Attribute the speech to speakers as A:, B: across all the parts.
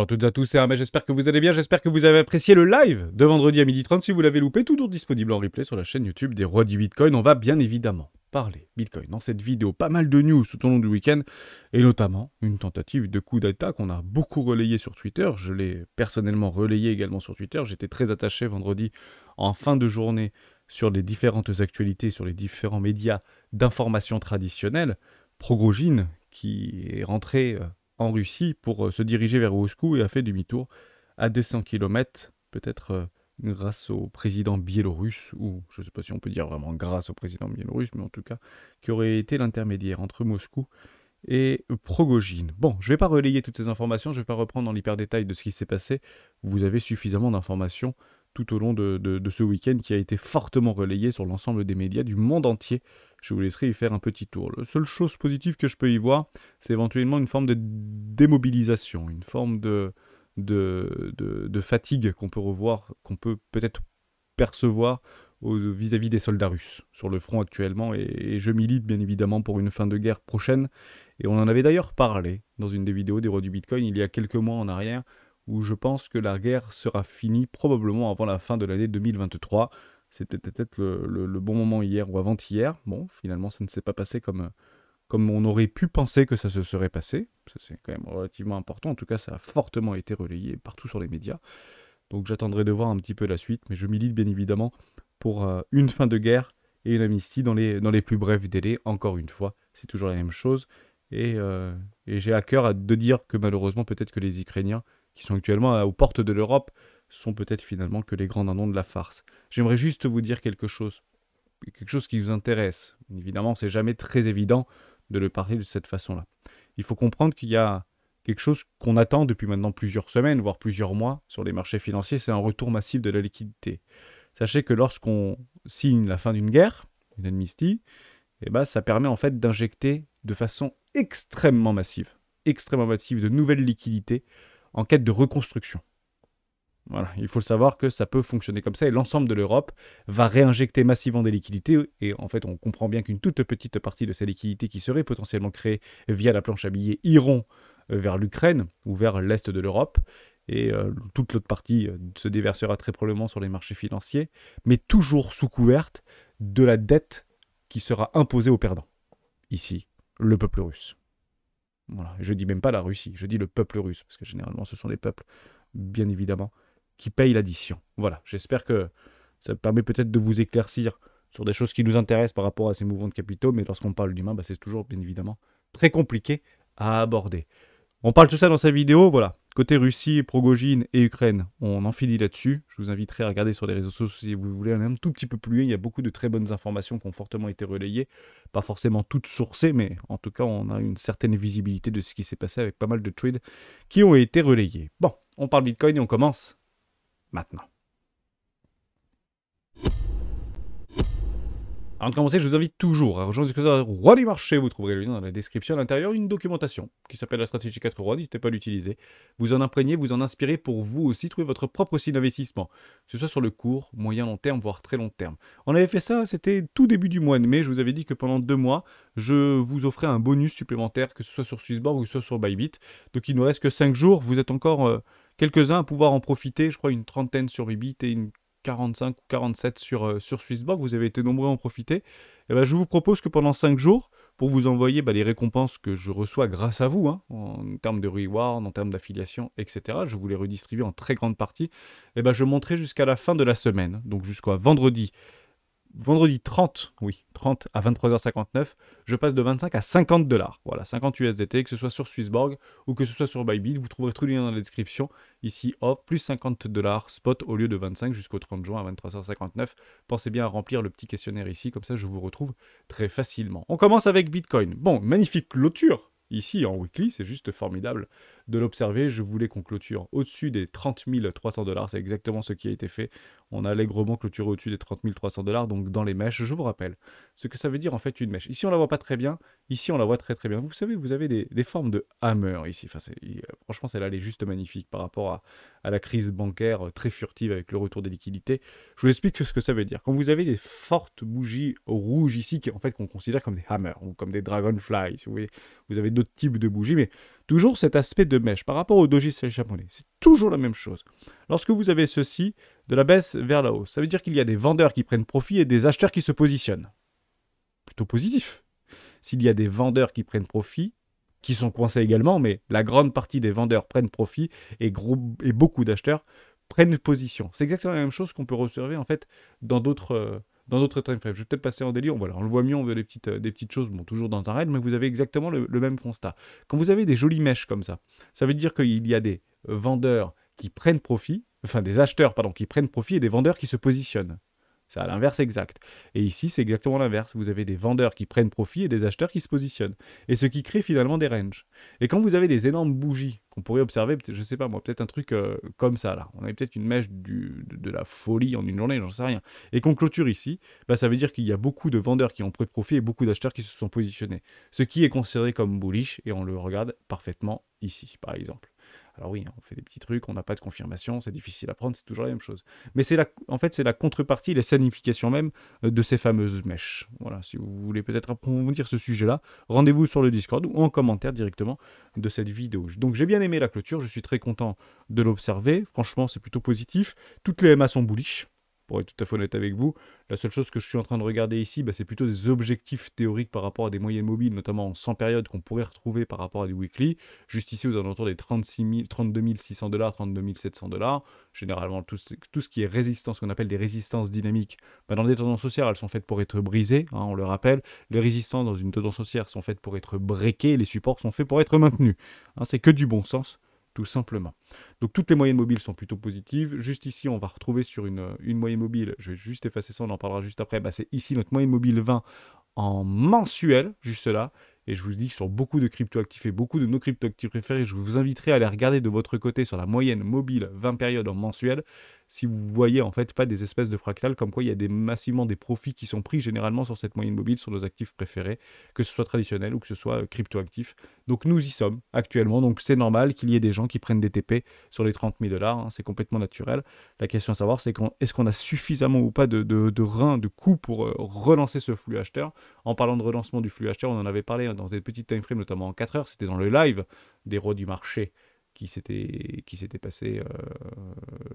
A: toutes et à tous, c'est Ahmed, j'espère que vous allez bien, j'espère que vous avez apprécié le live de vendredi à 12h30. Si vous l'avez loupé, toujours disponible en replay sur la chaîne YouTube des Rois du Bitcoin. On va bien évidemment parler Bitcoin dans cette vidéo. Pas mal de news tout au long du week-end, et notamment une tentative de coup d'État qu'on a beaucoup relayé sur Twitter. Je l'ai personnellement relayé également sur Twitter. J'étais très attaché vendredi en fin de journée sur les différentes actualités, sur les différents médias d'information traditionnels. Progojine, qui est rentré en Russie pour se diriger vers Moscou et a fait demi-tour à 200 km, peut-être grâce au président biélorusse, ou je ne sais pas si on peut dire vraiment grâce au président biélorusse, mais en tout cas, qui aurait été l'intermédiaire entre Moscou et Progojine. Bon, je ne vais pas relayer toutes ces informations, je ne vais pas reprendre dans l'hyper-détail de ce qui s'est passé. Vous avez suffisamment d'informations tout au long de ce week-end qui a été fortement relayé sur l'ensemble des médias du monde entier. Je vous laisserai y faire un petit tour. La seule chose positive que je peux y voir, c'est éventuellement une forme de démobilisation, une forme de fatigue qu'on peut revoir, qu'on peut peut-être percevoir vis-à-vis des soldats russes sur le front actuellement. Et je milite bien évidemment pour une fin de guerre prochaine. Et on en avait d'ailleurs parlé dans une des vidéos des Rois du Bitcoin il y a quelques mois en arrière, où je pense que la guerre sera finie probablement avant la fin de l'année 2023. C'était peut-être le bon moment hier ou avant-hier. Bon, finalement, ça ne s'est pas passé comme on aurait pu penser que ça se serait passé. Ça, c'est quand même relativement important. En tout cas, ça a fortement été relayé partout sur les médias. Donc j'attendrai de voir un petit peu la suite. Mais je milite bien évidemment pour une fin de guerre et une amnistie dans les plus brefs délais. Encore une fois, c'est toujours la même chose. Et j'ai à cœur de dire que malheureusement, peut-être que les Ukrainiens, qui sont actuellement aux portes de l'Europe, sont peut-être finalement que les grands dindons de la farce. J'aimerais juste vous dire quelque chose qui vous intéresse. Évidemment, c'est jamais très évident de le parler de cette façon-là. Il faut comprendre qu'il y a quelque chose qu'on attend depuis maintenant plusieurs semaines, voire plusieurs mois, sur les marchés financiers, c'est un retour massif de la liquidité. Sachez que lorsqu'on signe la fin d'une guerre, une amnistie, eh ben, ça permet en fait d'injecter de façon extrêmement massive de nouvelles liquidités en quête de reconstruction. Voilà, il faut le savoir que ça peut fonctionner comme ça et l'ensemble de l'Europe va réinjecter massivement des liquidités et en fait on comprend bien qu'une toute petite partie de ces liquidités qui seraient potentiellement créées via la planche à billets iront vers l'Ukraine ou vers l'Est de l'Europe et toute l'autre partie se déversera très probablement sur les marchés financiers, mais toujours sous couverte de la dette qui sera imposée aux perdants. Ici, le peuple russe. Voilà. Je dis même pas la Russie, je dis le peuple russe, parce que généralement ce sont les peuples, bien évidemment, qui payent l'addition. Voilà, j'espère que ça permet peut-être de vous éclaircir sur des choses qui nous intéressent par rapport à ces mouvements de capitaux, mais lorsqu'on parle d'humain, c'est toujours bien évidemment très compliqué à aborder. On parle tout ça dans sa vidéo, voilà. Côté Russie, Progojine et Ukraine, on en finit là-dessus. Je vous inviterai à regarder sur les réseaux sociaux si vous voulez aller un tout petit peu plus loin. Il y a beaucoup de très bonnes informations qui ont fortement été relayées. Pas forcément toutes sourcées, mais en tout cas, on a une certaine visibilité de ce qui s'est passé avec pas mal de trades qui ont été relayés. Bon, on parle Bitcoin et on commence maintenant. Avant de commencer, je vous invite toujours à rejoindre le Roi du Marché. Vous trouverez le lien dans la description. À l'intérieur, une documentation qui s'appelle la stratégie 4 rois. N'hésitez pas à l'utiliser. Vous en imprégnez, vous en inspirez pour vous aussi trouver votre propre style d'investissement. Que ce soit sur le court, moyen, long terme, voire très long terme. On avait fait ça, c'était tout début du mois de mai. Je vous avais dit que pendant 2 mois, je vous offrais un bonus supplémentaire, que ce soit sur Swissborg ou que ce soit sur Bybit. Donc il ne nous reste que 5 jours. Vous êtes encore quelques-uns à pouvoir en profiter. Je crois une trentaine sur Bybit et une 45 ou 47 sur Swissborg, vous avez été nombreux à en profiter. Et ben, je vous propose que pendant 5 jours, pour vous envoyer les récompenses que je reçois grâce à vous, en termes de reward, en termes d'affiliation, etc., je vous les redistribue en très grande partie, et ben, je monterai jusqu'à la fin de la semaine, donc jusqu'à vendredi 30 à 23h59, je passe de 25 à 50 $. Voilà, 50 USDT, que ce soit sur Swissborg ou que ce soit sur Bybit. Vous trouverez tous les liens dans la description. Ici, hop, plus 50 $ spot au lieu de 25 jusqu'au 30 juin à 23h59. Pensez bien à remplir le petit questionnaire ici, comme ça je vous retrouve très facilement. On commence avec Bitcoin. Bon, magnifique clôture ici en weekly, c'est juste formidable de l'observer. Je voulais qu'on clôture au-dessus des 30 300 $, c'est exactement ce qui a été fait. On a allègrement clôturé au-dessus des 30 300 $, donc dans les mèches. Je vous rappelle ce que ça veut dire en fait une mèche. Ici on la voit pas très bien, ici on la voit très très bien. Vous savez, vous avez des formes de hammer ici. Enfin, franchement celle-là elle est juste magnifique par rapport à la crise bancaire très furtive avec le retour des liquidités. Je vous explique ce que ça veut dire. Quand vous avez des fortes bougies rouges ici, en fait qu'on considère comme des hammers ou comme des dragonflies, si vous voyez, vous avez d'autres types de bougies, mais Toujours cet aspect de mèche par rapport au doji japonais. C'est toujours la même chose. Lorsque vous avez ceci, de la baisse vers la hausse, ça veut dire qu'il y a des vendeurs qui prennent profit et des acheteurs qui se positionnent. Plutôt positif. S'il y a des vendeurs qui prennent profit, qui sont coincés également, mais la grande partie des vendeurs prennent profit et beaucoup d'acheteurs prennent position. C'est exactement la même chose qu'on peut observer en fait dans d'autres time frames. Je vais peut-être passer en délire, voilà, on le voit mieux, on veut des petites choses, bon, toujours dans un raid, mais vous avez exactement le même constat. Quand vous avez des jolies mèches comme ça veut dire qu'il y a des vendeurs qui prennent profit, enfin des acheteurs, pardon, qui prennent profit et des vendeurs qui se positionnent. C'est à l'inverse exact. Et ici, c'est exactement l'inverse. Vous avez des vendeurs qui prennent profit et des acheteurs qui se positionnent. Et ce qui crée finalement des ranges. Et quand vous avez des énormes bougies qu'on pourrait observer, je sais pas moi, peut-être un truc comme ça là. On avait peut-être une mèche de la folie en une journée, j'en sais rien. Et qu'on clôture ici, bah, ça veut dire qu'il y a beaucoup de vendeurs qui ont pris profit et beaucoup d'acheteurs qui se sont positionnés. Ce qui est considéré comme bullish et on le regarde parfaitement ici, par exemple. Alors oui, on fait des petits trucs, on n'a pas de confirmation, c'est difficile à prendre, c'est toujours la même chose. Mais en fait, c'est la contrepartie, la signification même de ces fameuses mèches. Voilà, si vous voulez peut-être approfondir ce sujet-là, rendez-vous sur le Discord ou en commentaire directement de cette vidéo. Donc j'ai bien aimé la clôture, je suis très content de l'observer. Franchement, c'est plutôt positif. Toutes les MA sont bullish. Pour être tout à fait honnête avec vous, la seule chose que je suis en train de regarder ici, bah, c'est plutôt des objectifs théoriques par rapport à des moyennes mobiles, notamment en 100 périodes qu'on pourrait retrouver par rapport à du weekly. Juste ici, aux alentours des 32 600 $, 32 700 $. Généralement, tout ce qui est résistance, ce qu'on appelle des résistances dynamiques, bah, dans des tendances haussières, elles sont faites pour être brisées, hein, on le rappelle. Les résistances dans une tendance haussière sont faites pour être breakées, les supports sont faits pour être maintenus. Hein, c'est que du bon sens. Tout simplement. Donc toutes les moyennes mobiles sont plutôt positives. Juste ici, on va retrouver sur une moyenne mobile, je vais juste effacer ça, on en parlera juste après, bah, c'est ici notre moyenne mobile 20 en mensuel, juste là. Et je vous dis que sur beaucoup de cryptoactifs et beaucoup de nos cryptoactifs préférés, je vous inviterai à aller regarder de votre côté sur la moyenne mobile 20 périodes en mensuel, si vous voyez en fait pas des espèces de fractales, comme quoi il y a massivement des profits qui sont pris généralement sur cette moyenne mobile, sur nos actifs préférés, que ce soit traditionnel ou que ce soit cryptoactif. Donc nous y sommes actuellement, donc c'est normal qu'il y ait des gens qui prennent des TP sur les 30 000 $, hein, c'est complètement naturel. La question à savoir, c'est est-ce qu'on a suffisamment ou pas de reins, de coups pour relancer ce flux acheteur. En parlant de relancement du flux acheteur, on en avait parlé dans des petites time frames, notamment en 4 heures, c'était dans le live des rois du marché qui s'était passé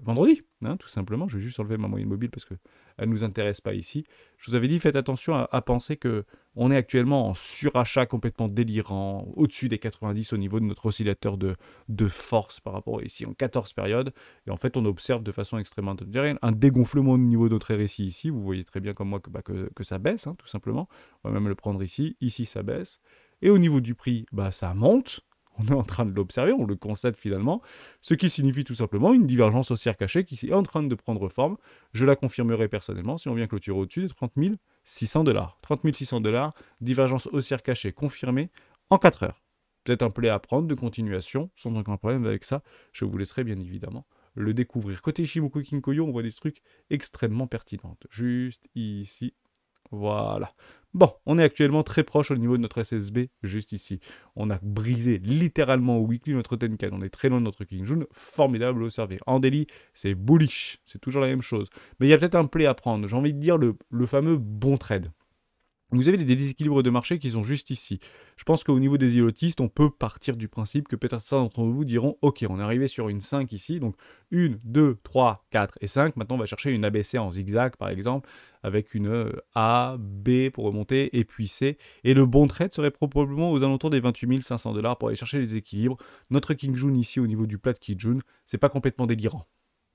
A: vendredi, hein, tout simplement. Je vais juste enlever ma moyenne mobile parce qu'elle ne nous intéresse pas ici. Je vous avais dit, faites attention à penser qu'on est actuellement en surachat complètement délirant, au-dessus des 90 au niveau de notre oscillateur de force par rapport ici en 14 périodes. Et en fait, on observe de façon extrêmement intéressante un dégonflement au niveau de notre RSI ici. Vous voyez très bien comme moi que ça baisse, hein, tout simplement. On va même le prendre ici. Ici, ça baisse. Et au niveau du prix, bah, ça monte. On est en train de l'observer, on le constate finalement, ce qui signifie tout simplement une divergence haussière cachée qui est en train de prendre forme. Je la confirmerai personnellement si on vient clôturer au-dessus des 30 600 $. 30 600 $, divergence haussière cachée confirmée en 4 heures. Peut-être un play à prendre de continuation, sans aucun problème avec ça. Je vous laisserai bien évidemment le découvrir. Côté Ishimoku Kinkoyo, on voit des trucs extrêmement pertinents. Juste ici. Voilà. Bon, on est actuellement très proche au niveau de notre SSB, juste ici. On a brisé littéralement au weekly notre Tenkan. On est très loin de notre King June. Formidable à observer. En daily, c'est bullish. C'est toujours la même chose. Mais il y a peut-être un play à prendre. J'ai envie de dire le fameux bon trade. Vous avez des déséquilibres de marché qui sont juste ici. Je pense qu'au niveau des ilotistes, on peut partir du principe que peut-être certains d'entre vous diront « Ok, on est arrivé sur une 5 ici, donc 1, 2, 3, 4 et 5. Maintenant, on va chercher une ABC en zigzag, par exemple, avec une A, B pour remonter, et puis C. Et le bon trade serait probablement aux alentours des 28 500 $ pour aller chercher les équilibres. Notre King June ici, au niveau du plat de Kijun, c'est pas complètement délirant.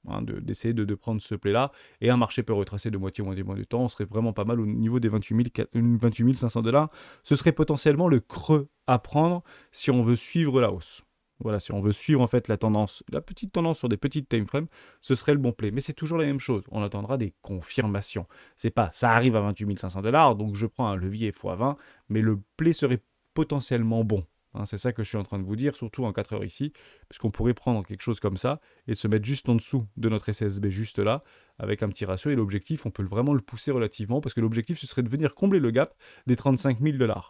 A: Hein, d'essayer de prendre ce play-là, et un marché peut retracer de moitié moins de temps, on serait vraiment pas mal au niveau des 28 500 $. Ce serait potentiellement le creux à prendre si on veut suivre la hausse. Voilà, si on veut suivre en fait la tendance, la petite tendance sur des petites time frames, ce serait le bon play. Mais c'est toujours la même chose, on attendra des confirmations. C'est pas, ça arrive à 28 500 $, donc je prends un levier x20, mais le play serait potentiellement bon. Hein, c'est ça que je suis en train de vous dire, surtout en 4 heures ici, puisqu'on pourrait prendre quelque chose comme ça et se mettre juste en dessous de notre SSB, juste là, avec un petit ratio. Et l'objectif, on peut vraiment le pousser relativement, parce que l'objectif, ce serait de venir combler le gap des 35 000 $. Donc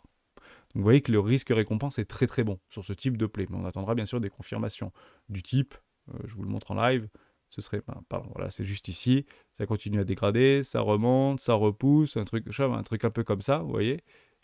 A: vous voyez que le risque-récompense est très très bon sur ce type de play. Mais on attendra bien sûr des confirmations du type, je vous le montre en live, ce serait, pardon, voilà, c'est juste ici, ça continue à dégrader, ça remonte, ça repousse, un truc un peu comme ça, vous voyez.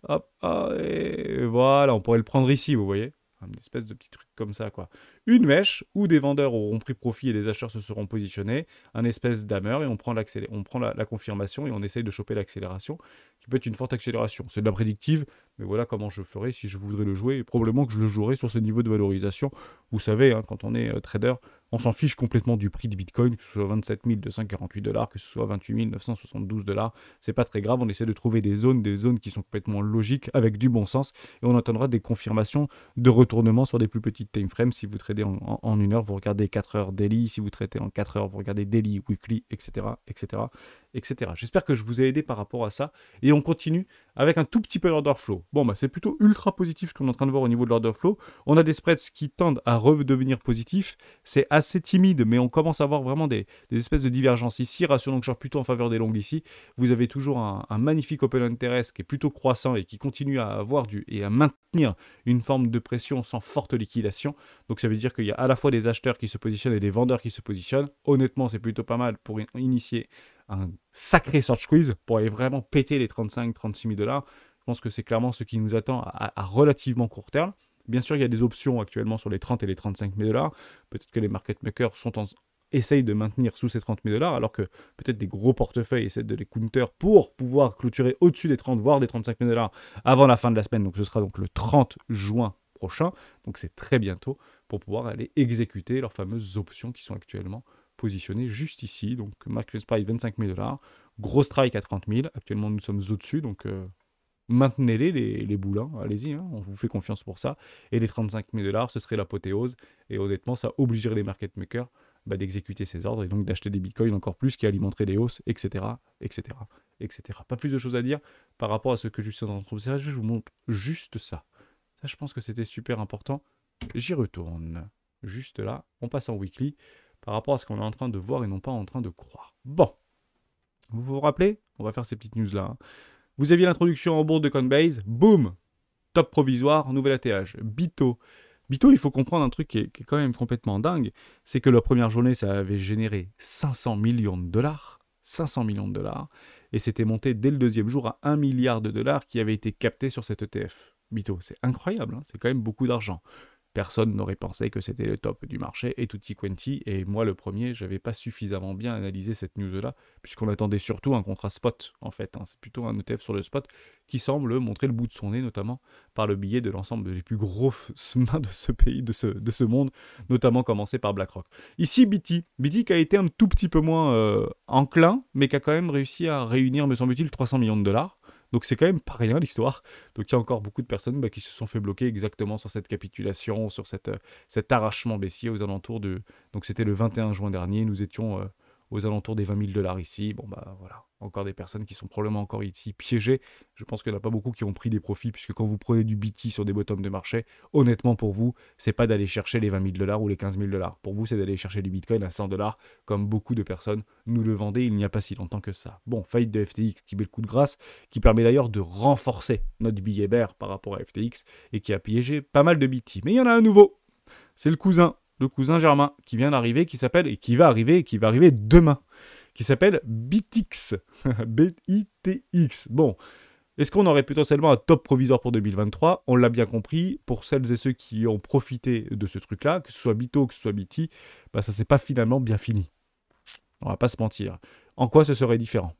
A: Hop, et voilà, on pourrait le prendre ici, vous voyez. une espèce de petit truc comme ça, quoi. Une mèche où des vendeurs auront pris profit et des acheteurs se seront positionnés, un espèce d'hammer, et on prend la confirmation et on essaye de choper l'accélération, qui peut être une forte accélération. C'est de la prédictive, mais voilà comment je ferais si je voudrais le jouer, et probablement que je le jouerais sur ce niveau de valorisation. Vous savez, hein, quand on est trader, on s'en fiche complètement du prix de Bitcoin, que ce soit 27 248 $, que ce soit 28 972 $. C'est pas très grave, on essaie de trouver des zones qui sont complètement logiques, avec du bon sens, et on attendra des confirmations de retournement sur des plus petites time frames. Si vous tradez en 1 heure, vous regardez 4 heures daily. Si vous tradez en 4 heures, vous regardez daily, weekly, etc., etc., etc. J'espère que je vous ai aidé par rapport à ça. Et on continue avec un tout petit peu l'order flow. Bon, c'est plutôt ultra positif ce qu'on est en train de voir au niveau de l'order flow. On a des spreads qui tendent à redevenir positifs. C'est assez timide, mais on commence à voir vraiment des espèces de divergences ici. Ratio long short plutôt en faveur des longs ici. Vous avez toujours un magnifique open interest qui est plutôt croissant et qui continue à avoir et à maintenir une forme de pression sans forte liquidation. Donc ça veut dire qu'il y a à la fois des acheteurs qui se positionnent et des vendeurs qui se positionnent. Honnêtement, c'est plutôt pas mal pour initier un sacré short squeeze pour aller vraiment péter les 35-36 000 $. Je pense que c'est clairement ce qui nous attend à relativement court terme. Bien sûr, il y a des options actuellement sur les 30 et les 35 000 $. Peut-être que les market makers essayent de maintenir sous ces 30 000 $, alors que peut-être des gros portefeuilles essaient de les counter pour pouvoir clôturer au-dessus des 30, voire des 35 000 $ avant la fin de la semaine. Donc ce sera donc le 30 juin prochain. Donc c'est très bientôt pour pouvoir aller exécuter leurs fameuses options qui sont actuellement positionnées juste ici. Donc market price 25 000 $, gros strike à 30 000. Actuellement nous sommes au-dessus, donc maintenez-les les boulins, allez-y, hein, on vous fait confiance pour ça. Et les 35 000 $, ce serait l'apothéose. Et honnêtement, ça obligerait les market makers d'exécuter ces ordres et donc d'acheter des bitcoins encore plus qui alimenteraient les hausses, etc., etc., etc. Pas plus de choses à dire par rapport à ce que je suis en train d'observer. Je vous montre juste ça. Ça, je pense que c'était super important. J'y retourne. Juste là, on passe en weekly par rapport à ce qu'on est en train de voir et non pas en train de croire. Bon, vous vous rappelez? On va faire ces petites news-là. Hein. Vous aviez l'introduction en bourse de Coinbase. Boum! Top provisoire, nouvel ATH. Bito, il faut comprendre un truc qui est quand même complètement dingue. C'est que la première journée, ça avait généré 500 millions de $. 500 millions de $. Et c'était monté dès le deuxième jour à 1 milliard de dollars qui avait été capté sur cet ETF. Bito, c'est incroyable, hein, c'est quand même beaucoup d'argent. Personne n'aurait pensé que c'était le top du marché et tutti quanti. Et moi, le premier, je n'avais pas suffisamment bien analysé cette news-là, puisqu'on attendait surtout un contrat spot, en fait. Hein. C'est plutôt un ETF sur le spot qui semble montrer le bout de son nez, notamment par le biais de l'ensemble des plus grosses mains de ce pays, de ce monde, notamment commencé par BlackRock. Ici, BT qui a été un tout petit peu moins enclin, mais qui a quand même réussi à réunir, me semble-t-il, 300 millions de dollars. Donc c'est quand même pas rien l'histoire. Donc il y a encore beaucoup de personnes qui se sont fait bloquer exactement sur cette capitulation, sur cet arrachement baissier aux alentours de... Donc c'était le 21 juin dernier, nous étions aux alentours des 20 000 $ ici. Bon voilà, encore des personnes qui sont probablement encore ici piégées. Je pense qu'il n'y en a pas beaucoup qui ont pris des profits, puisque quand vous prenez du BT sur des bottoms de marché, honnêtement pour vous, c'est pas d'aller chercher les 20 000 $ ou les 15 000 $. Pour vous, c'est d'aller chercher du Bitcoin à 100 $, comme beaucoup de personnes nous le vendaient il n'y a pas si longtemps que ça. Bon, faillite de FTX qui met le coup de grâce, qui permet d'ailleurs de renforcer notre billet bear par rapport à FTX, et qui a piégé pas mal de BT. Mais il y en a un nouveau, c'est le cousin Germain, qui vient d'arriver, qui s'appelle, et qui va arriver demain, qui s'appelle BitX. BITX. Bon, est-ce qu'on aurait potentiellement un top provisoire pour 2023? On l'a bien compris, pour celles et ceux qui ont profité de ce truc-là, que ce soit Bito, que ce soit BT, ça s'est pas finalement bien fini. On va pas se mentir. En quoi ce serait différent?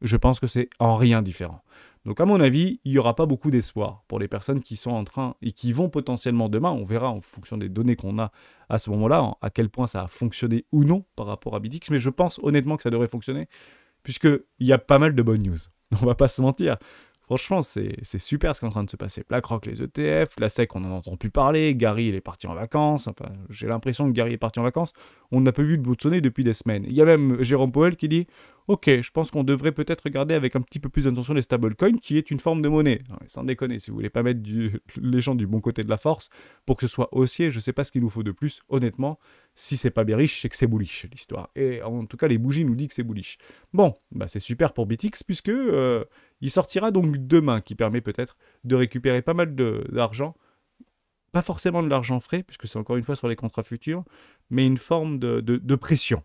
A: Je pense que c'est en rien différent. Donc à mon avis, il n'y aura pas beaucoup d'espoir pour les personnes qui sont en train et qui vont potentiellement demain, on verra en fonction des données qu'on a à ce moment-là, à quel point ça a fonctionné ou non par rapport à BitX, mais je pense honnêtement que ça devrait fonctionner, puisqu'il y a pas mal de bonnes news. On va pas se mentir. Franchement, c'est super ce qui est en train de se passer. BlackRock, les ETF, la SEC, on n'en entend plus parler. Gary, il est parti en vacances. Enfin, j'ai l'impression que Gary est parti en vacances. On n'a pas vu le bout de son nez depuis des semaines. Il y a même Jérôme Powell qui dit « Ok, je pense qu'on devrait peut-être regarder avec un petit peu plus d'attention les stablecoins, qui est une forme de monnaie. » Sans déconner, si vous voulez pas mettre les gens du bon côté de la force, pour que ce soit haussier, je sais pas ce qu'il nous faut de plus. Honnêtement, si c'est pas bearish, c'est que c'est bullish, l'histoire. Et en tout cas, les bougies nous disent que c'est bullish. Bon, c'est super pour BitX, puisque... il sortira donc demain, qui permet peut-être de récupérer pas mal d'argent. Pas forcément de l'argent frais, puisque c'est encore une fois sur les contrats futurs, mais une forme de pression.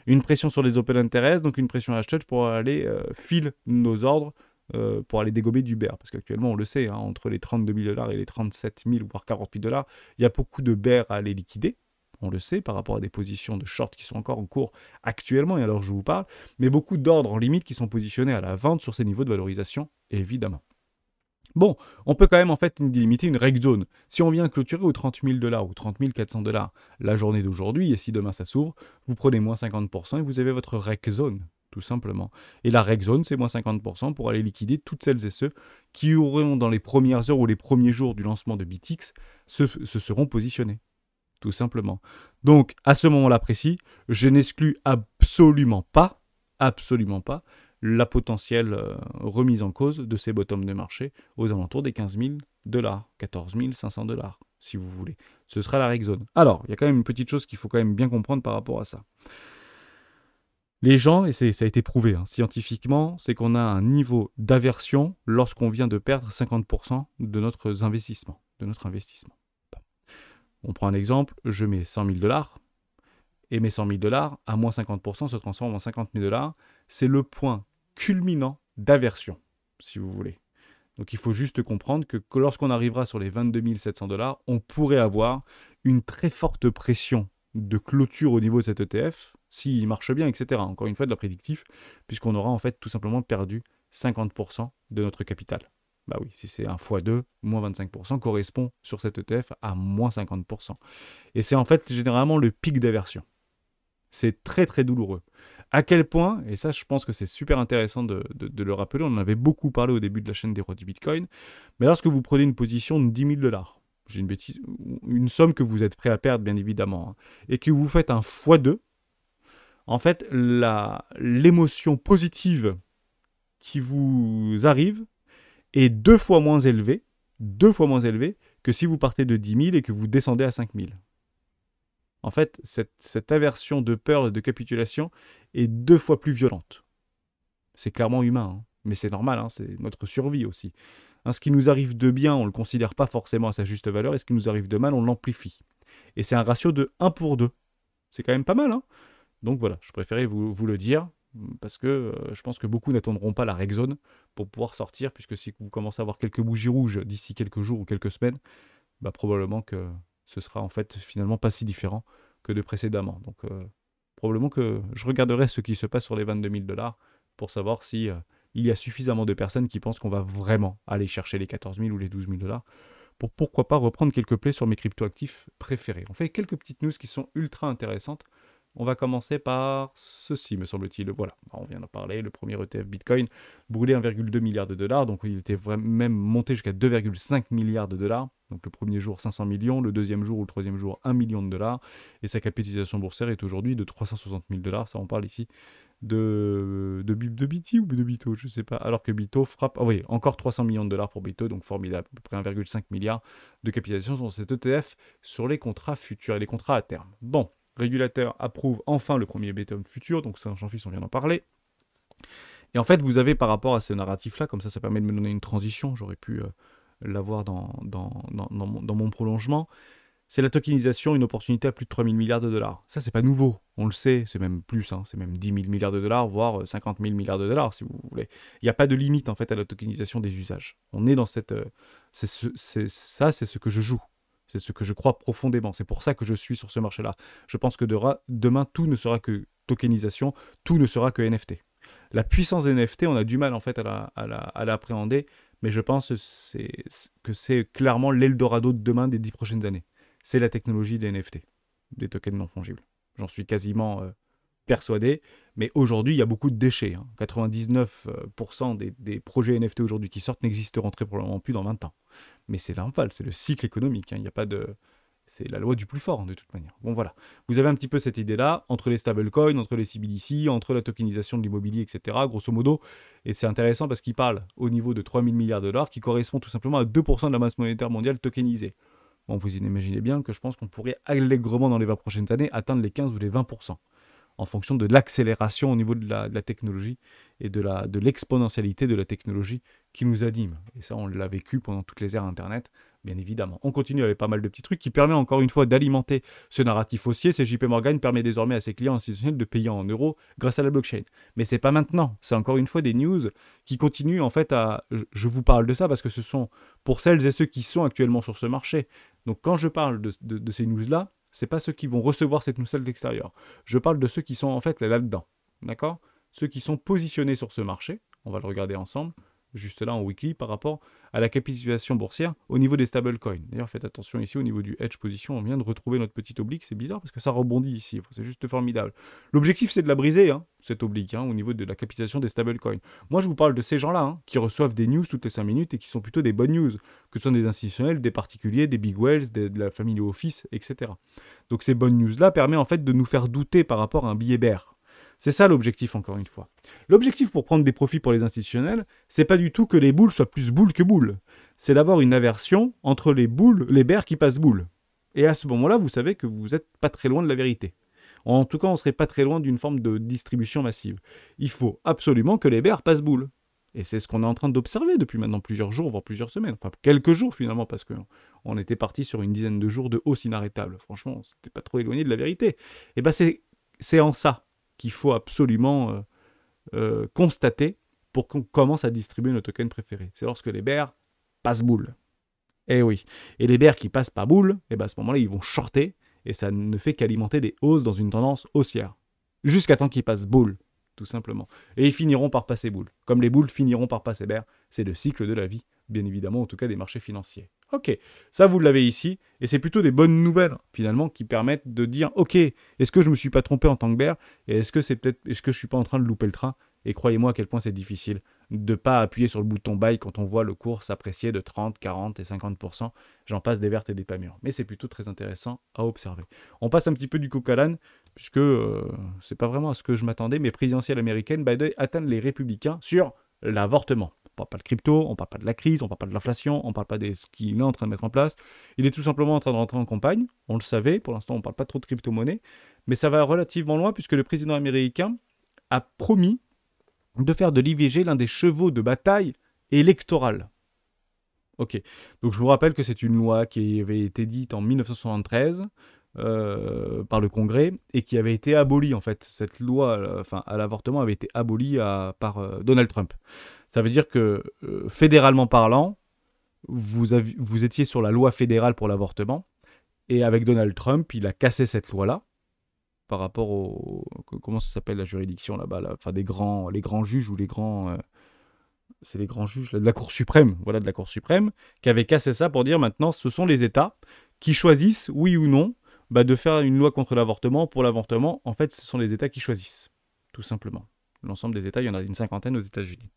A: Une pression sur les open interest, donc une pression acheteuse pour aller filer nos ordres pour aller dégober du bear. Parce qu'actuellement, on le sait, hein, entre les 32 000 $ et les 37 000, voire 40 000 $, il y a beaucoup de bear à aller liquider. On le sait, par rapport à des positions de short qui sont encore en cours actuellement, et alors je vous parle, mais beaucoup d'ordres en limite qui sont positionnés à la vente sur ces niveaux de valorisation, évidemment. Bon, on peut quand même en fait délimiter une reg zone. Si on vient clôturer aux 30 000 $ ou 30 400 $ la journée d'aujourd'hui, et si demain ça s'ouvre, vous prenez moins 50% et vous avez votre reg zone, tout simplement. Et la reg zone, c'est moins 50% pour aller liquider toutes celles et ceux qui auront dans les premières heures ou les premiers jours du lancement de BitX se seront positionnés. Tout simplement. Donc, à ce moment-là précis, je n'exclus absolument pas, la potentielle remise en cause de ces bottoms de marché aux alentours des 15 000 $, 14 500 $, si vous voulez. Ce sera la reg zone. Alors, il y a quand même une petite chose qu'il faut quand même bien comprendre par rapport à ça. Les gens, et ça a été prouvé hein, scientifiquement, c'est qu'on a un niveau d'aversion lorsqu'on vient de perdre 50% de notre investissement. On prend un exemple, je mets 100 000 $, et mes 100 000 $ à moins 50% se transforment en 50 000 $. C'est le point culminant d'aversion, si vous voulez. Donc il faut juste comprendre que lorsqu'on arrivera sur les 22 700 $, on pourrait avoir une très forte pression de clôture au niveau de cet ETF, s'il marche bien, etc. Encore une fois, de la prédictif, puisqu'on aura en fait tout simplement perdu 50% de notre capital. Bah oui, si c'est un x2, moins 25% correspond sur cet ETF à moins 50%. Et c'est en fait généralement le pic d'aversion. C'est très très douloureux. À quel point, et ça je pense que c'est super intéressant de le rappeler, on en avait beaucoup parlé au début de la chaîne des rois du Bitcoin, mais lorsque vous prenez une position de 10 000 $, j'ai une bêtise, une somme que vous êtes prêt à perdre bien évidemment, hein, et que vous faites un x2, en fait l'émotion positive qui vous arrive est deux fois moins élevée que si vous partez de 10 000 et que vous descendez à 5 000. En fait, cette aversion de peur et de capitulation est 2 fois plus violente. C'est clairement humain, hein, mais c'est normal, hein, c'est notre survie aussi. Hein, ce qui nous arrive de bien, on ne le considère pas forcément à sa juste valeur, et ce qui nous arrive de mal, on l'amplifie. Et c'est un ratio de 1 pour 2. C'est quand même pas mal, hein. Donc voilà, je préférais vous le dire, parce que je pense que beaucoup n'attendront pas la reg zone pour pouvoir sortir, puisque si vous commencez à avoir quelques bougies rouges d'ici quelques jours ou quelques semaines, bah probablement que ce sera en fait finalement pas si différent que de précédemment. Donc probablement que je regarderai ce qui se passe sur les 22 000 $ pour savoir si il y a suffisamment de personnes qui pensent qu'on va vraiment aller chercher les 14 000 ou les 12 000 $ pour pourquoi pas reprendre quelques plays sur mes cryptoactifs préférés. On fait quelques petites news qui sont ultra intéressantes. On va commencer par ceci, me semble-t-il. Voilà, on vient d'en parler. Le premier ETF Bitcoin brûlait 1,2 milliard $. Donc il était même monté jusqu'à 2,5 milliards $. Donc le premier jour, 500 millions. Le deuxième jour ou le troisième jour, 1 million $. Et sa capitalisation boursière est aujourd'hui de 360 000 $. Ça, on parle ici de BITI ou de Bito, je ne sais pas. Alors que Bito frappe... Ah oui, encore 300 millions $ pour Bito, donc formidable. À peu près 1,5 milliard de capitalisation sur cet ETF sur les contrats futurs et les contrats à terme. Bon. Régulateur approuve enfin le premier Bitcoin futur, donc ça, Jean-Fils, on vient d'en parler. Et en fait, vous avez par rapport à ce narratif-là, comme ça permet de me donner une transition, j'aurais pu l'avoir dans mon prolongement, c'est la tokenisation, une opportunité à plus de 3 000 milliards $. Ça, c'est pas nouveau, on le sait, c'est même plus, hein, c'est même 10 000 milliards $, voire 50 000 milliards $, si vous voulez. Il n'y a pas de limite, en fait, à la tokenisation des usages. On est dans cette... c'est ce que je joue. C'est ce que je crois profondément. C'est pour ça que je suis sur ce marché-là. Je pense que demain, tout ne sera que tokenisation, tout ne sera que NFT. La puissance des NFT, on a du mal en fait à l'appréhender, mais je pense que c'est clairement l'Eldorado de demain des 10 prochaines années. C'est la technologie des NFT, des tokens non fongibles. J'en suis quasiment persuadé, mais aujourd'hui, il y a beaucoup de déchets. 99% des projets NFT aujourd'hui qui sortent n'existeront très probablement plus dans 20 ans. Mais c'est normal, c'est le cycle économique. Il n'y a pas de... C'est la loi du plus fort, de toute manière. Bon, voilà. Vous avez un petit peu cette idée-là, entre les stablecoins, entre les CBDC, entre la tokenisation de l'immobilier, etc., grosso modo. Et c'est intéressant parce qu'il parle au niveau de 3 000 milliards $, qui correspond tout simplement à 2% de la masse monétaire mondiale tokenisée. Bon, vous imaginez bien que je pense qu'on pourrait allègrement, dans les 20 prochaines années, atteindre les 15 ou les 20%. En fonction de l'accélération au niveau de la technologie et de l'exponentialité de la technologie qui nous anime. Et ça, on l'a vécu pendant toutes les ères Internet. bien évidemment. On continue avec pas mal de petits trucs qui permettent encore une fois d'alimenter ce narratif haussier. C'est JP Morgan permet désormais à ses clients institutionnels de payer en euros grâce à la blockchain. Mais c'est pas maintenant. C'est encore une fois des news qui continuent en fait à... Je vous parle de ça parce que ce sont pour celles et ceux qui sont actuellement sur ce marché. Donc quand je parle de ces news-là, c'est pas ceux qui vont recevoir cette news de l'extérieur. Je parle de ceux qui sont en fait là-dedans. D'accord ? Ceux qui sont positionnés sur ce marché. On va le regarder ensemble. Juste là en weekly, par rapport à la capitalisation boursière au niveau des stablecoins. D'ailleurs, faites attention ici au niveau du hedge position, on vient de retrouver notre petite oblique, c'est bizarre parce que ça rebondit ici, c'est juste formidable. L'objectif, c'est de la briser, cette oblique, au niveau de la capitalisation des stablecoins. Moi, je vous parle de ces gens-là, qui reçoivent des news toutes les 5 minutes et qui sont plutôt des bonnes news, que ce soit des institutionnels, des particuliers, des big whales, de la family office, etc. Donc ces bonnes news-là permettent en fait de nous faire douter par rapport à un billet bear. C'est ça l'objectif, encore une fois. L'objectif pour prendre des profits pour les institutionnels, c'est pas du tout que les boules soient plus boules que boules. C'est d'avoir une aversion entre les boules, les bears qui passent boules. Et à ce moment-là, vous savez que vous n'êtes pas très loin de la vérité. En tout cas, on ne serait pas très loin d'une forme de distribution massive. Il faut absolument que les bears passent boules. Et c'est ce qu'on est en train d'observer depuis maintenant plusieurs jours, voire plusieurs semaines. Enfin, quelques jours finalement, parce qu'on était parti sur une dizaine de jours de hausse inarrêtable. Franchement, c'était pas trop éloigné de la vérité. Et bien, c'est en ça qu'il faut absolument constater pour qu'on commence à distribuer nos tokens préférés. C'est lorsque les bears passent boule. Eh oui. Et les bears qui passent pas boule, à ce moment-là, ils vont shorter et ça ne fait qu'alimenter des hausses dans une tendance haussière. Jusqu'à temps qu'ils passent boule, tout simplement. Et ils finiront par passer boule. Comme les boules finiront par passer bear, c'est le cycle de la vie, bien évidemment, en tout cas des marchés financiers. Ok, ça vous l'avez ici, et c'est plutôt des bonnes nouvelles, finalement, qui permettent de dire, ok, est-ce que je me suis pas trompé en tant que bear, et est-ce que je suis pas en train de louper le train, et croyez-moi à quel point c'est difficile de pas appuyer sur le bouton buy quand on voit le cours s'apprécier de 30, 40 et 50%, j'en passe des vertes et des pas mûres, mais c'est plutôt très intéressant à observer. On passe un petit peu du coq à l'âne, puisque c'est pas vraiment à ce que je m'attendais, mais présidentielle américaine, Biden atteint les républicains sur l'avortement. On ne parle pas de crypto, on ne parle pas de la crise, on ne parle pas de l'inflation, on ne parle pas de ce qu'il est en train de mettre en place. Il est tout simplement en train de rentrer en campagne, on le savait, pour l'instant on ne parle pas trop de crypto-monnaie, mais ça va relativement loin puisque le président américain a promis de faire de l'IVG l'un des chevaux de bataille électorale. Ok, donc je vous rappelle que c'est une loi qui avait été dite en 1973 par le Congrès et qui avait été abolie en fait. Cette loi à l'avortement avait été abolie par Donald Trump. Ça veut dire que, fédéralement parlant, vous étiez sur la loi fédérale pour l'avortement, et avec Donald Trump, il a cassé cette loi-là, par rapport au... Comment ça s'appelle la juridiction là-bas enfin, les grands juges ou les grands... c'est les grands juges de la Cour suprême, voilà, de la Cour suprême, qui avait cassé ça pour dire maintenant, ce sont les États qui choisissent, oui ou non, de faire une loi contre l'avortement. Pour l'avortement, en fait, ce sont les États qui choisissent, tout simplement. L'ensemble des États, il y en a une cinquantaine aux États-Unis.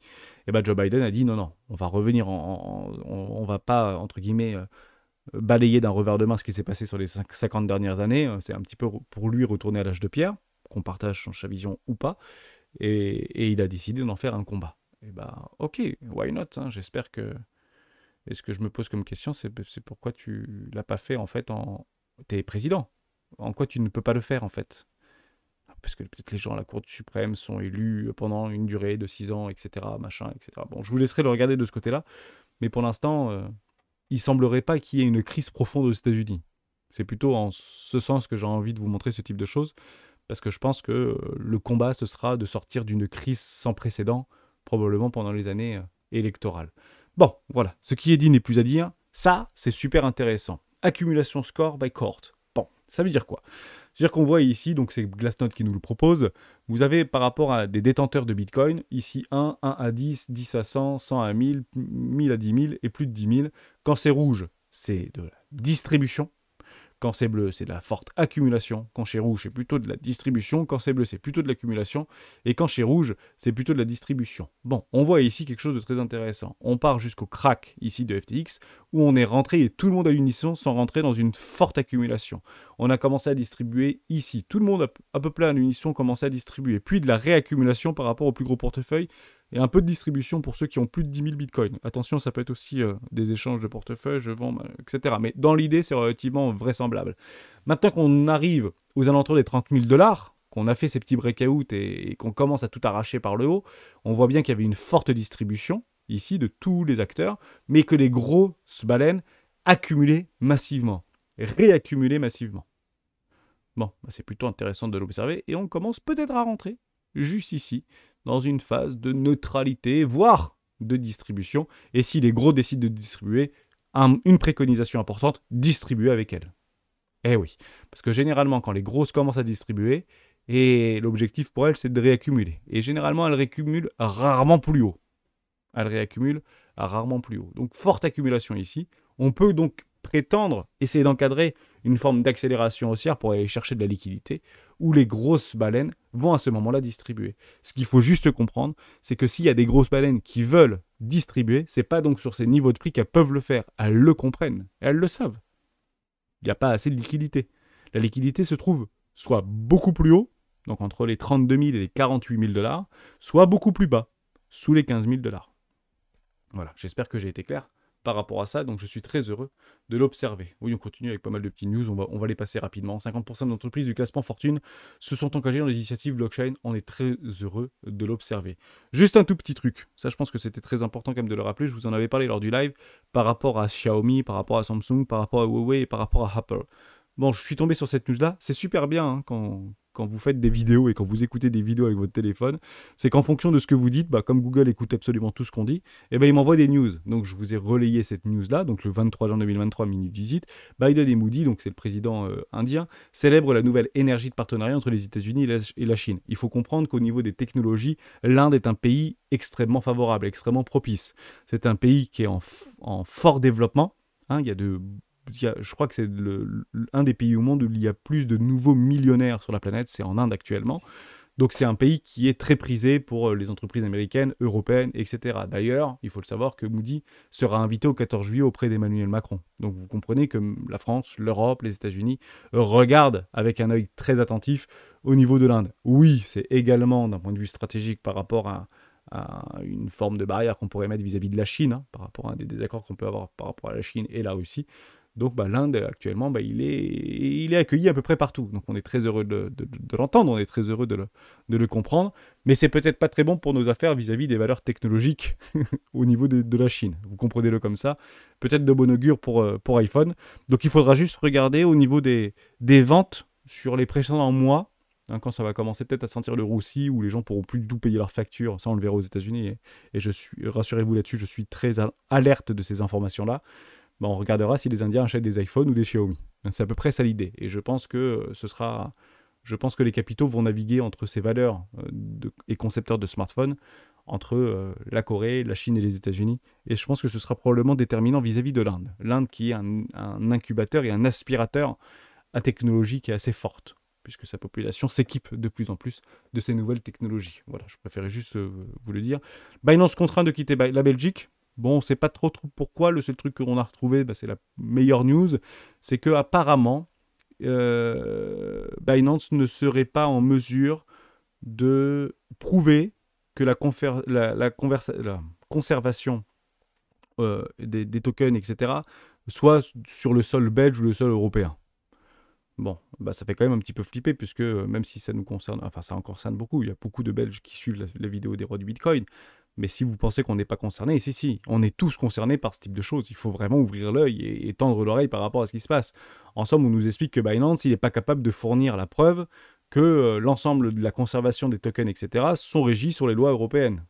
A: Et Joe Biden a dit non, on va revenir, on va pas, entre guillemets, balayer d'un revers de main ce qui s'est passé sur les 50 dernières années. C'est un petit peu pour lui retourner à l'âge de pierre, qu'on partage sa vision ou pas. Et il a décidé d'en faire un combat. Et ok, why not, j'espère que... Et ce que je me pose comme question, c'est pourquoi tu l'as pas fait, en fait, t'es président. En quoi tu ne peux pas le faire, en fait? Parce que peut-être les gens à la Cour suprême sont élus pendant une durée de 6 ans, etc., machin, etc. Bon, je vous laisserai le regarder de ce côté-là, mais pour l'instant, il semblerait pas qu'il y ait une crise profonde aux États-Unis. C'est plutôt en ce sens que j'ai envie de vous montrer ce type de choses, parce que je pense que le combat, ce sera de sortir d'une crise sans précédent, probablement pendant les années électorales. Bon, voilà, ce qui est dit n'est plus à dire. Ça, c'est super intéressant. Accumulation score by court. Bon, ça veut dire quoi? C'est-à-dire qu'on voit ici, donc c'est Glassnode qui nous le propose, vous avez par rapport à des détenteurs de Bitcoin, ici 1 à 10, 10 à 100, 100 à 1000, 1000 à 10 000 et plus de 10 000. Quand c'est rouge, c'est de la distribution. Quand c'est bleu, c'est de la forte accumulation. Quand c'est rouge, c'est plutôt de la distribution. Quand c'est bleu, c'est plutôt de l'accumulation. Et quand c'est rouge, c'est plutôt de la distribution. Bon, on voit ici quelque chose de très intéressant. On part jusqu'au crack ici de FTX, où on est rentré et tout le monde à l'unisson sont rentrés dans une forte accumulation. On a commencé à distribuer ici. Tout le monde à peu près à l'unisson commençait à distribuer. Puis de la réaccumulation par rapport au plus gros portefeuille. Et un peu de distribution pour ceux qui ont plus de 10 000 bitcoins. Attention, ça peut être aussi des échanges de portefeuille, je vends, etc. Mais dans l'idée, c'est relativement vraisemblable. Maintenant qu'on arrive aux alentours des 30 000 $, qu'on a fait ces petits breakouts et qu'on commence à tout arracher par le haut, on voit bien qu'il y avait une forte distribution, ici, de tous les acteurs, mais que les grosses baleines, accumuler massivement, réaccumuler massivement. Bon, c'est plutôt intéressant de l'observer et on commence peut-être à rentrer, juste ici, dans une phase de neutralité, voire de distribution. Et si les gros décident de distribuer, une préconisation importante, distribuer avec elles. Eh oui, parce que généralement, quand les grosses commencent à distribuer, et l'objectif pour elles, c'est de réaccumuler. Et généralement, elles récumulent rarement plus haut. Elles réaccumulent rarement plus haut. Donc, forte accumulation ici. On peut donc prétendre, essayer d'encadrer une forme d'accélération haussière pour aller chercher de la liquidité, où les grosses baleines vont à ce moment-là distribuer. Ce qu'il faut juste comprendre, c'est que s'il y a des grosses baleines qui veulent distribuer, c'est pas donc sur ces niveaux de prix qu'elles peuvent le faire. Elles le comprennent, elles le savent. Il n'y a pas assez de liquidité. La liquidité se trouve soit beaucoup plus haut, donc entre les 32 000 et les 48 000 $, soit beaucoup plus bas, sous les 15 000 $. Voilà, j'espère que j'ai été clair par rapport à ça, donc je suis très heureux de l'observer. Oui, on continue avec pas mal de petites news, on va les passer rapidement. 50% d'entreprises du classement Fortune se sont engagées dans les initiatives blockchain, on est très heureux de l'observer. Juste un tout petit truc, ça je pense que c'était très important quand même de le rappeler, je vous en avais parlé lors du live, par rapport à Xiaomi, par rapport à Samsung, par rapport à Huawei et par rapport à Apple. Bon, je suis tombé sur cette news-là, c'est super bien hein, quand vous faites des vidéos et quand vous écoutez des vidéos avec votre téléphone, c'est qu'en fonction de ce que vous dites, comme Google écoute absolument tout ce qu'on dit, il m'envoie des news. Donc je vous ai relayé cette news-là, donc le 23 juin 2023, Minute Visite. Biden et Moody, donc c'est le président indien, célèbrent la nouvelle énergie de partenariat entre les États-Unis et la Chine. Il faut comprendre qu'au niveau des technologies, l'Inde est un pays extrêmement favorable, extrêmement propice. C'est un pays qui est en fort développement. Hein, je crois que c'est un des pays au monde où il y a plus de nouveaux millionnaires sur la planète, c'est en Inde actuellement. Donc c'est un pays qui est très prisé pour les entreprises américaines, européennes, etc. D'ailleurs, il faut le savoir que Moody sera invité au 14 juillet auprès d'Emmanuel Macron. Donc vous comprenez que la France, l'Europe, les États-Unis regardent avec un œil très attentif au niveau de l'Inde. Oui, c'est également d'un point de vue stratégique par rapport à une forme de barrière qu'on pourrait mettre vis-à-vis de la Chine, hein, par rapport à des désaccords qu'on peut avoir par rapport à la Chine et la Russie. Donc l'Inde, actuellement, il est accueilli à peu près partout. Donc on est très heureux de l'entendre, on est très heureux de le comprendre. Mais c'est peut-être pas très bon pour nos affaires vis-à-vis des valeurs technologiques au niveau de la Chine. Vous comprenez-le comme ça. Peut-être de bon augure pour iPhone. Donc il faudra juste regarder au niveau des ventes sur les précédents mois, hein, quand ça va commencer peut-être à sentir le roussi, où les gens pourront plus du tout payer leurs factures. Ça, on le verra aux États-Unis. Et rassurez-vous là-dessus, je suis très alerte de ces informations-là. On regardera si les Indiens achètent des iPhones ou des Xiaomi. C'est à peu près ça l'idée. Et je pense que les capitaux vont naviguer entre ces valeurs et concepteurs de smartphones, entre la Corée, la Chine et les États-Unis. Et je pense que ce sera probablement déterminant vis-à-vis de l'Inde. L'Inde qui est un incubateur et un aspirateur à technologie qui est assez forte, puisque sa population s'équipe de plus en plus de ces nouvelles technologies. Voilà, je préférais juste vous le dire. Binance contraint de quitter la Belgique. Bon, on ne sait pas trop pourquoi. Le seul truc qu'on a retrouvé, c'est la meilleure news, c'est que apparemment Binance ne serait pas en mesure de prouver que la conservation des tokens, etc., soit sur le sol belge ou le sol européen. Bon, ça fait quand même un petit peu flipper, puisque même si ça nous concerne, enfin ça en concerne beaucoup, il y a beaucoup de Belges qui suivent la vidéo des rois du Bitcoin. Mais si vous pensez qu'on n'est pas concerné, si, on est tous concernés par ce type de choses. Il faut vraiment ouvrir l'œil et tendre l'oreille par rapport à ce qui se passe. En somme, on nous explique que Binance, il n'est pas capable de fournir la preuve que l'ensemble de la conservation des tokens, etc., sont régis sur les lois européennes.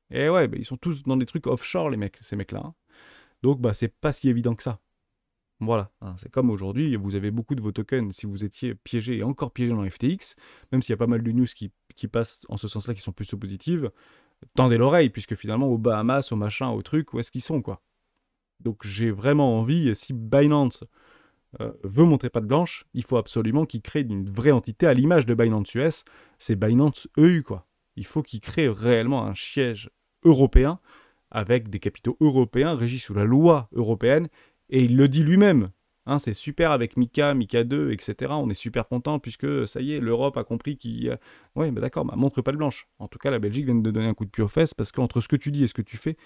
A: Et ouais, ils sont tous dans des trucs offshore, ces mecs-là. Hein. Donc, c'est pas si évident que ça. Voilà, hein, c'est comme aujourd'hui, vous avez beaucoup de vos tokens, si vous étiez piégé et encore piégé dans FTX, même s'il y a pas mal de news qui passent en ce sens-là, qui sont plus positives, tendez l'oreille, puisque finalement, aux Bahamas, au machin, au truc, où est-ce qu'ils sont, quoi. Donc j'ai vraiment envie, si Binance veut montrer patte blanche, il faut absolument qu'il crée une vraie entité à l'image de Binance US, c'est Binance EU, quoi. Il faut qu'il crée réellement un siège européen, avec des capitaux européens régis sous la loi européenne, et il le dit lui-même. Hein, c'est super avec Mika 2, etc. On est super content puisque ça y est, l'Europe a compris qu'il... Ouais, d'accord, montre pas de blanche. En tout cas, la Belgique vient de donner un coup de pied aux fesses parce qu'entre ce que tu dis et ce que tu fais,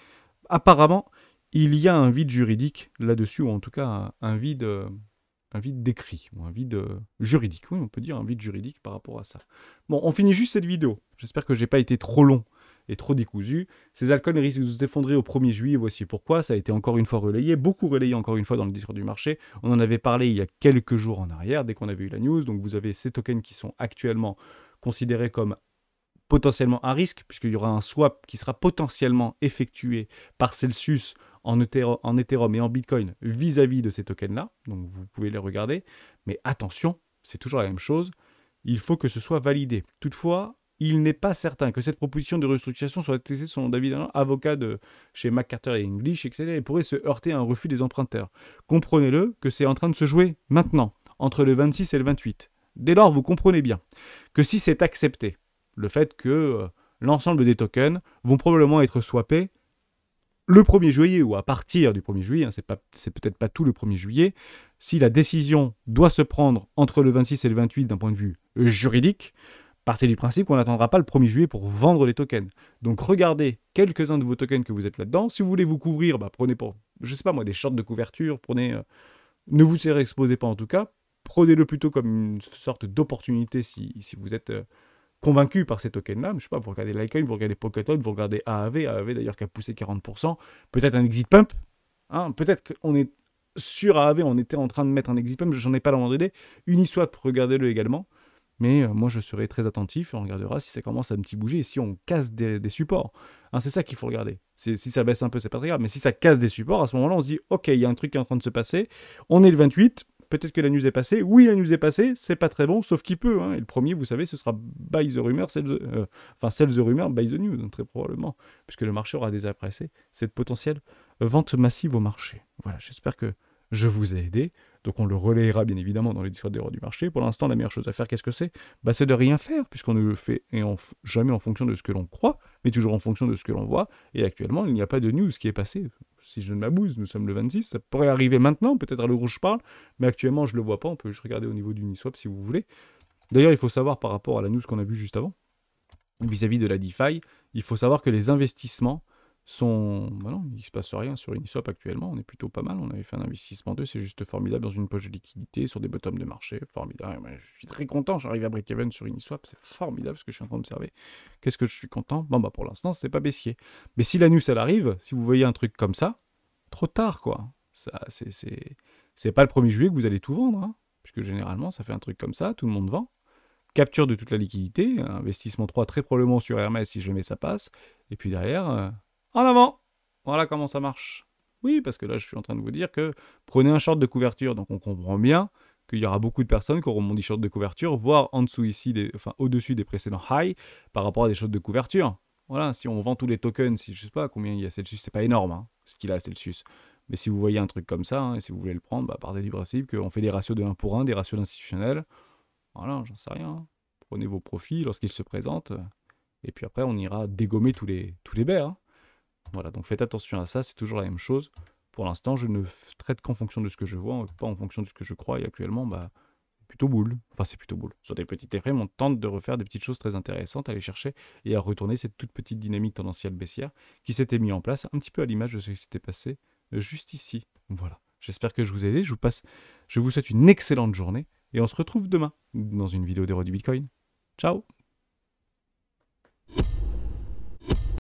A: apparemment, il y a un vide juridique là-dessus, ou en tout cas un vide d'écrit, ou un vide juridique. Oui, on peut dire un vide juridique par rapport à ça. Bon, on finit juste cette vidéo. J'espère que j'ai pas été trop long est trop décousu. Ces altcoins risquent de s'effondrer au 1er juillet. Voici pourquoi. Ça a été encore une fois relayé, beaucoup relayé encore une fois dans le discours du marché. On en avait parlé il y a quelques jours en arrière, dès qu'on avait eu la news. Donc vous avez ces tokens qui sont actuellement considérés comme potentiellement à risque, puisqu'il y aura un swap qui sera potentiellement effectué par Celsius en Ethereum et en Bitcoin vis-à-vis de ces tokens-là. Donc vous pouvez les regarder. Mais attention, c'est toujours la même chose. Il faut que ce soit validé. Toutefois, il n'est pas certain que cette proposition de restructuration soit testée selon David Allen, avocat de chez McCarter et English, etc. et pourrait se heurter à un refus des emprunteurs. Comprenez-le que c'est en train de se jouer maintenant, entre le 26 et le 28. Dès lors, vous comprenez bien que si c'est accepté, le fait que l'ensemble des tokens vont probablement être swappés le 1er juillet ou à partir du 1er juillet, hein, c'est peut-être pas tout le 1er juillet, si la décision doit se prendre entre le 26 et le 28 d'un point de vue juridique, partez du principe qu'on n'attendra pas le 1er juillet pour vendre les tokens. Donc regardez quelques-uns de vos tokens que vous êtes là-dedans. Si vous voulez vous couvrir, prenez pour, je sais pas moi, des shorts de couverture, ne vous exposez pas en tout cas, prenez-le plutôt comme une sorte d'opportunité si vous êtes convaincu par ces tokens-là. Je sais pas, vous regardez Litecoin, vous regardez Polkadot, vous regardez AAV d'ailleurs qui a poussé 40%, peut-être un exit pump, hein, peut-être qu'on est sur AAV, on était en train de mettre un exit pump, j'en ai pas la moindre idée. Uniswap, regardez-le également. Mais moi, je serai très attentif et on regardera si ça commence à un petit bouger et si on casse des supports. Hein, c'est ça qu'il faut regarder. Si ça baisse un peu, c'est pas très grave. Mais si ça casse des supports, à ce moment-là, on se dit « Ok, il y a un truc qui est en train de se passer. On est le 28. Peut-être que la news est passée. Oui, la news est passée. C'est pas très bon, sauf qu'il peut. Hein. Et le premier, vous savez, ce sera buy the rumor, sell the rumor, buy the news, hein, très probablement. Puisque le marché aura déjà apprécié cette potentielle vente massive au marché. Voilà, j'espère que je vous ai aidé. Donc on le relayera bien évidemment dans les Discord des rois du marché. Pour l'instant, la meilleure chose à faire, qu'est-ce que c'est ? C'est de rien faire, puisqu'on ne le fait jamais en fonction de ce que l'on croit, mais toujours en fonction de ce que l'on voit. Et actuellement, il n'y a pas de news qui est passée. Si je ne m'abuse, nous sommes le 26, ça pourrait arriver maintenant, peut-être à l'heure où je parle, mais actuellement, je ne le vois pas. On peut juste regarder au niveau d'Uniswap si vous voulez. D'ailleurs, il faut savoir par rapport à la news qu'on a vue juste avant, vis-à-vis de la DeFi, il faut savoir que les investissements sont... non, il ne se passe rien sur Uniswap actuellement, on est plutôt pas mal, on avait fait un investissement 2, c'est juste formidable dans une poche de liquidité, sur des bottoms de marché, formidable, je suis très content, j'arrive à break-even sur Uniswap, c'est formidable ce que je suis en train d'observer. Qu'est-ce que je suis content ? Pour l'instant, c'est pas baissier. Mais si la news, elle arrive, si vous voyez un truc comme ça, trop tard, quoi. Ça, c'est pas le 1er juillet que vous allez tout vendre, hein, puisque généralement, ça fait un truc comme ça, tout le monde vend. Capture de toute la liquidité, investissement 3 très probablement sur Hermès si jamais ça passe, et puis derrière... en avant. Voilà comment ça marche. Oui, parce que là, je suis en train de vous dire que prenez un short de couverture. Donc, on comprend bien qu'il y aura beaucoup de personnes qui auront dit short de couverture, voire en dessous ici, au-dessus des précédents highs par rapport à des shorts de couverture. Voilà, si on vend tous les tokens, si je sais pas combien il y a Celsius, c'est pas énorme, hein, ce qu'il a Celsius. Mais si vous voyez un truc comme ça, hein, et si vous voulez le prendre, partez du principe qu'on fait des ratios de 1 pour 1, des ratios d'institutionnels. Voilà, j'en sais rien. Prenez vos profits lorsqu'ils se présentent. Et puis après, on ira dégommer tous les bears. Hein. Voilà, donc faites attention à ça, c'est toujours la même chose. Pour l'instant, je ne traite qu'en fonction de ce que je vois, pas en fonction de ce que je crois. Et actuellement, c'est plutôt boule. Enfin, c'est plutôt boule. Sur des petites frames, on tente de refaire des petites choses très intéressantes, à aller chercher et à retourner cette toute petite dynamique tendancielle baissière qui s'était mise en place, un petit peu à l'image de ce qui s'était passé juste ici. Voilà. J'espère que je vous ai aidé. Je vous souhaite une excellente journée et on se retrouve demain dans une vidéo des rois du Bitcoin. Ciao!